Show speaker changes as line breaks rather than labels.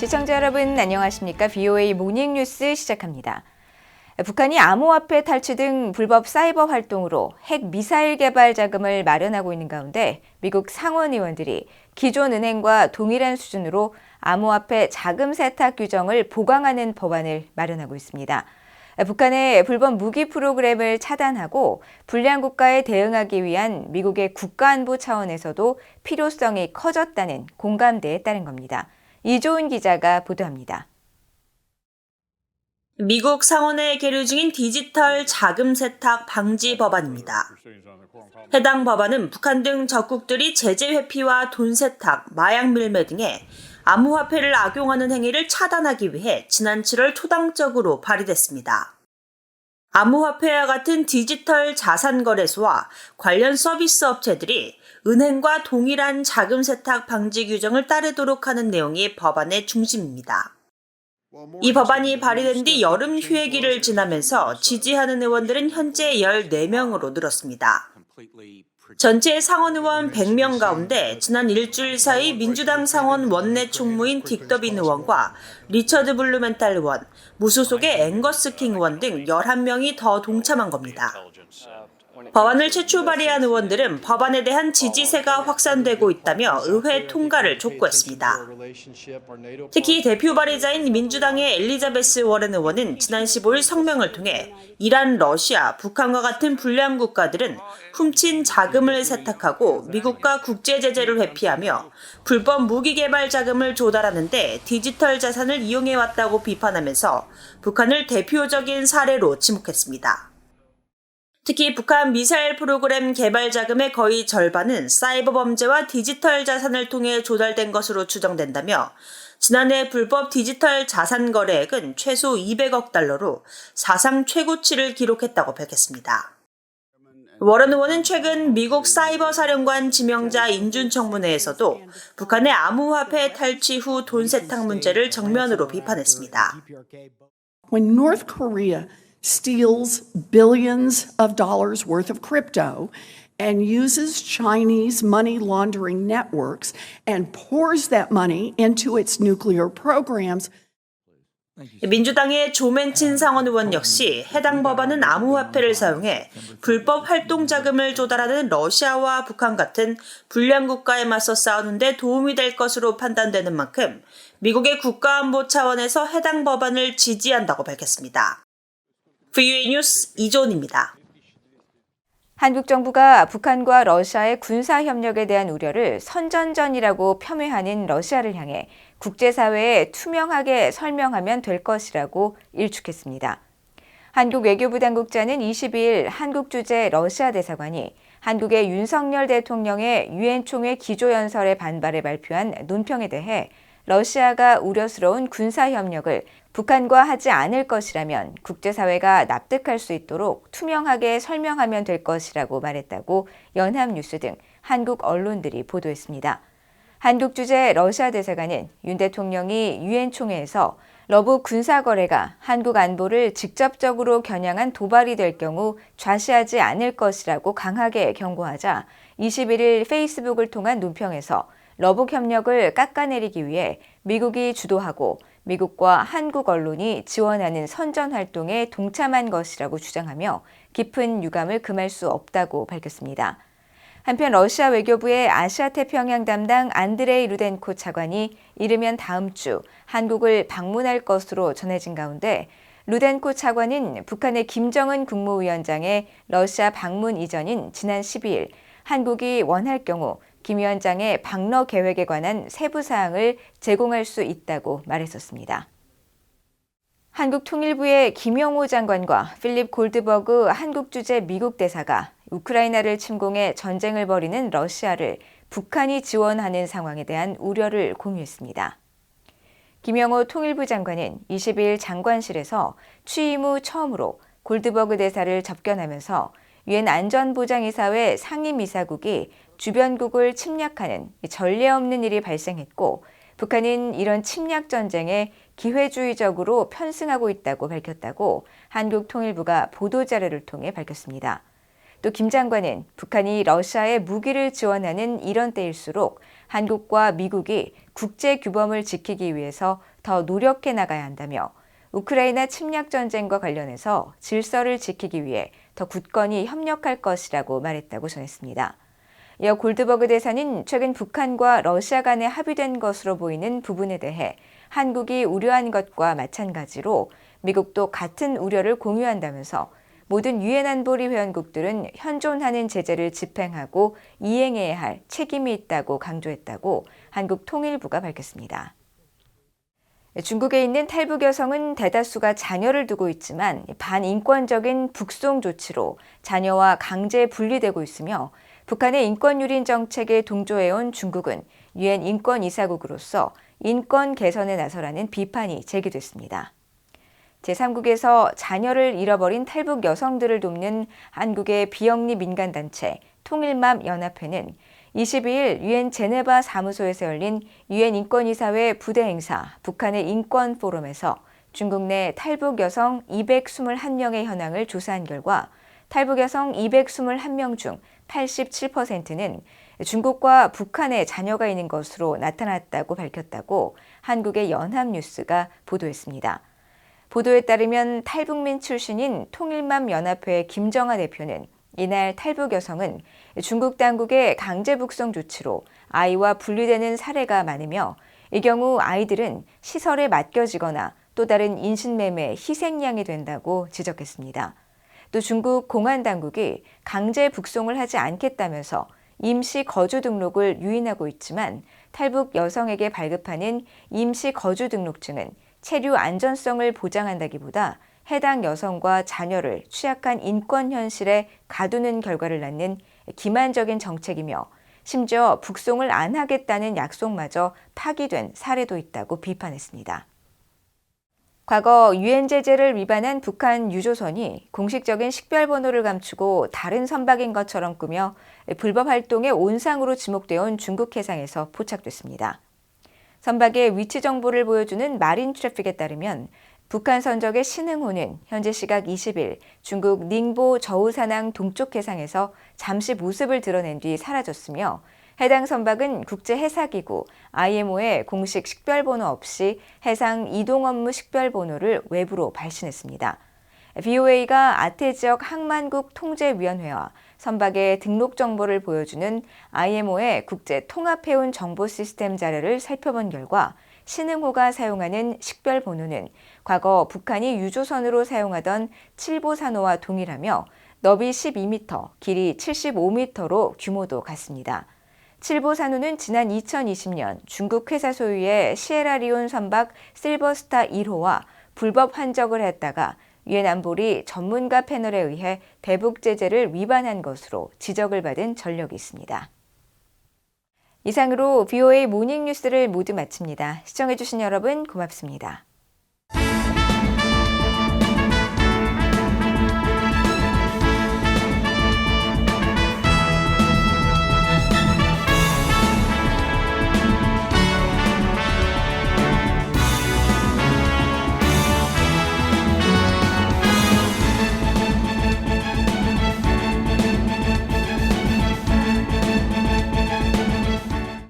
시청자 여러분 안녕하십니까? VOA 모닝뉴스 시작합니다. 북한이 암호화폐 탈취 등 불법 사이버 활동으로 핵 미사일 개발 자금을 마련하고 있는 가운데 미국 상원 의원들이 기존 은행과 동일한 수준으로 암호화폐 자금 세탁 규정을 보강하는 법안을 마련하고 있습니다. 북한의 불법 무기 프로그램을 차단하고 불량 국가에 대응하기 위한 미국의 국가안보 차원에서도 필요성이 커졌다는 공감대에 따른 겁니다. 이조은 기자가 보도합니다.
미국 상원에 계류 중인 디지털 자금 세탁 방지 법안입니다. 해당 법안은 북한 등 적국들이 제재 회피와 돈 세탁, 마약 밀매 등의 암호화폐를 악용하는 행위를 차단하기 위해 지난 7월 초당적으로 발의됐습니다. 암호화폐와 같은 디지털 자산 거래소와 관련 서비스 업체들이 은행과 동일한 자금 세탁 방지 규정을 따르도록 하는 내용이 법안의 중심입니다. 이 법안이 발의된 뒤 여름 휴회기를 지나면서 지지하는 의원들은 현재 14명으로 늘었습니다. 전체 상원 의원 100명 가운데 지난 일주일 사이 민주당 상원 원내 총무인 딕 더빈 의원과 리처드 블루멘탈 의원, 무소속의 앵거스 킹 의원 등 11명이 더 동참한 겁니다. 법안을 최초 발의한 의원들은 법안에 대한 지지세가 확산되고 있다며 의회 통과를 촉구했습니다. 특히 대표 발의자인 민주당의 엘리자베스 워렌 의원은 지난 15일 성명을 통해 이란, 러시아, 북한과 같은 불량 국가들은 훔친 자금을 세탁하고 미국과 국제 제재를 회피하며 불법 무기 개발 자금을 조달하는 데 디지털 자산을 이용해왔다고 비판하면서 북한을 대표적인 사례로 지목했습니다. 특히 북한 미사일 프로그램 개발 자금의 거의 절반은 사이버 범죄와 디지털 자산을 통해 조달된 것으로 추정된다며 지난해 불법 디지털 자산 거래액은 최소 200억 달러로 사상 최고치를 기록했다고 밝혔습니다. 워런 의원은 최근 미국 사이버 사령관 지명자 인준 청문회에서도 북한의 암호화폐 탈취 후 돈 세탁 문제를 정면으로 비판했습니다.
When North Korea steals billions of dollars worth of crypto and uses Chinese money laundering networks and pours that money into its nuclear programs.
민주당의 조맨친 상원 의원 역시 해당 법안은 암호화폐를 사용해 불법 활동 자금을 조달하는 러시아와 북한 같은 불량 국가에 맞서 싸우는 데 도움이 될 것으로 판단되는 만큼 미국의 국가안보 차원에서 해당 법안을 지지한다고 밝혔습니다. VOA 뉴스 이조은입니다.
한국 정부가 북한과 러시아의 군사 협력에 대한 우려를 선전전이라고 폄훼하는 러시아를 향해 국제사회에 투명하게 설명하면 될 것이라고 일축했습니다. 한국 외교부 당국자는 22일 한국 주재 러시아 대사관이 한국의 윤석열 대통령의 유엔 총회 기조연설에 반발해 발표한 논평에 대해 러시아가 우려스러운 군사협력을 북한과 하지 않을 것이라면 국제사회가 납득할 수 있도록 투명하게 설명하면 될 것이라고 말했다고 연합뉴스 등 한국 언론들이 보도했습니다. 한국 주재 러시아 대사관은 윤 대통령이 유엔 총회에서 러브 군사거래가 한국 안보를 직접적으로 겨냥한 도발이 될 경우 좌시하지 않을 것이라고 강하게 경고하자 21일 페이스북을 통한 논평에서 러북 협력을 깎아내리기 위해 미국이 주도하고 미국과 한국 언론이 지원하는 선전 활동에 동참한 것이라고 주장하며 깊은 유감을 금할 수 없다고 밝혔습니다. 한편 러시아 외교부의 아시아 태평양 담당 안드레이 루덴코 차관이 이르면 다음 주 한국을 방문할 것으로 전해진 가운데 루덴코 차관은 북한의 김정은 국무위원장의 러시아 방문 이전인 지난 12일 한국이 원할 경우 김 위원장의 방러 계획에 관한 세부 사항을 제공할 수 있다고 말했었습니다. 한국 통일부의 김용호 장관과 필립 골드버그 한국 주재 미국 대사가 우크라이나를 침공해 전쟁을 벌이는 러시아를 북한이 지원하는 상황에 대한 우려를 공유했습니다. 김용호 통일부 장관은 22일 장관실에서 취임 후 처음으로 골드버그 대사를 접견하면서 유엔 안전보장이사회 상임이사국이 주변국을 침략하는 전례 없는 일이 발생했고 북한은 이런 침략 전쟁에 기회주의적으로 편승하고 있다고 밝혔다고 한국 통일부가 보도자료를 통해 밝혔습니다. 또 김 장관은 북한이 러시아에 무기를 지원하는 이런 때일수록 한국과 미국이 국제 규범을 지키기 위해서 더 노력해 나가야 한다며 우크라이나 침략 전쟁과 관련해서 질서를 지키기 위해 더 굳건히 협력할 것이라고 말했다고 전했습니다. 이어 골드버그 대사는 최근 북한과 러시아 간에 합의된 것으로 보이는 부분에 대해 한국이 우려한 것과 마찬가지로 미국도 같은 우려를 공유한다면서 모든 유엔 안보리 회원국들은 현존하는 제재를 집행하고 이행해야 할 책임이 있다고 강조했다고 한국 통일부가 밝혔습니다. 중국에 있는 탈북 여성은 대다수가 자녀를 두고 있지만 반인권적인 북송 조치로 자녀와 강제 분리되고 있으며 북한의 인권 유린 정책에 동조해온 중국은 유엔 인권이사국으로서 인권 개선에 나서라는 비판이 제기됐습니다. 제3국에서 자녀를 잃어버린 탈북 여성들을 돕는 한국의 비영리 민간단체 통일맘 연합회는 22일 유엔 제네바 사무소에서 열린 유엔 인권이사회 부대 행사 북한의 인권 포럼에서 중국 내 탈북 여성 221명의 현황을 조사한 결과 탈북 여성 221명 중 87%는 중국과 북한에 자녀가 있는 것으로 나타났다고 밝혔다고 한국의 연합뉴스가 보도했습니다. 보도에 따르면 탈북민 출신인 통일맘 연합회 김정아 대표는 이날 탈북 여성은 중국 당국의 강제 북송 조치로 아이와 분리되는 사례가 많으며 이 경우 아이들은 시설에 맡겨지거나 또 다른 인신매매 희생양이 된다고 지적했습니다. 또 중국 공안 당국이 강제 북송을 하지 않겠다면서 임시 거주 등록을 유인하고 있지만 탈북 여성에게 발급하는 임시 거주 등록증은 체류 안전성을 보장한다기보다 해당 여성과 자녀를 취약한 인권 현실에 가두는 결과를 낳는 기만적인 정책이며 심지어 북송을 안 하겠다는 약속마저 파기된 사례도 있다고 비판했습니다. 과거 유엔 제재를 위반한 북한 유조선이 공식적인 식별번호를 감추고 다른 선박인 것처럼 꾸며 불법 활동의 온상으로 지목되어 온 중국 해상에서 포착됐습니다. 선박의 위치 정보를 보여주는 마린 트래픽에 따르면 북한 선적의 신흥호는 현재 시각 20일 중국 닝보 저우산항 동쪽 해상에서 잠시 모습을 드러낸 뒤 사라졌으며 해당 선박은 국제해사기구 IMO의 공식 식별번호 없이 해상 이동업무 식별번호를 외부로 발신했습니다. BOA가 아태지역 항만국 통제위원회와 선박의 등록 정보를 보여주는 IMO의 국제통합해운 정보 시스템 자료를 살펴본 결과 신흥호가 사용하는 식별번호는 과거 북한이 유조선으로 사용하던 칠보산호와 동일하며 너비 12m, 길이 75m로 규모도 같습니다. 칠보산호는 지난 2020년 중국 회사 소유의 시에라리온 선박 실버스타 1호와 불법 환적을 했다가 유엔 안보리 전문가 패널에 의해 대북 제재를 위반한 것으로 지적을 받은 전력이 있습니다. 이상으로 BOA 모닝뉴스를 모두 마칩니다. 시청해주신 여러분 고맙습니다.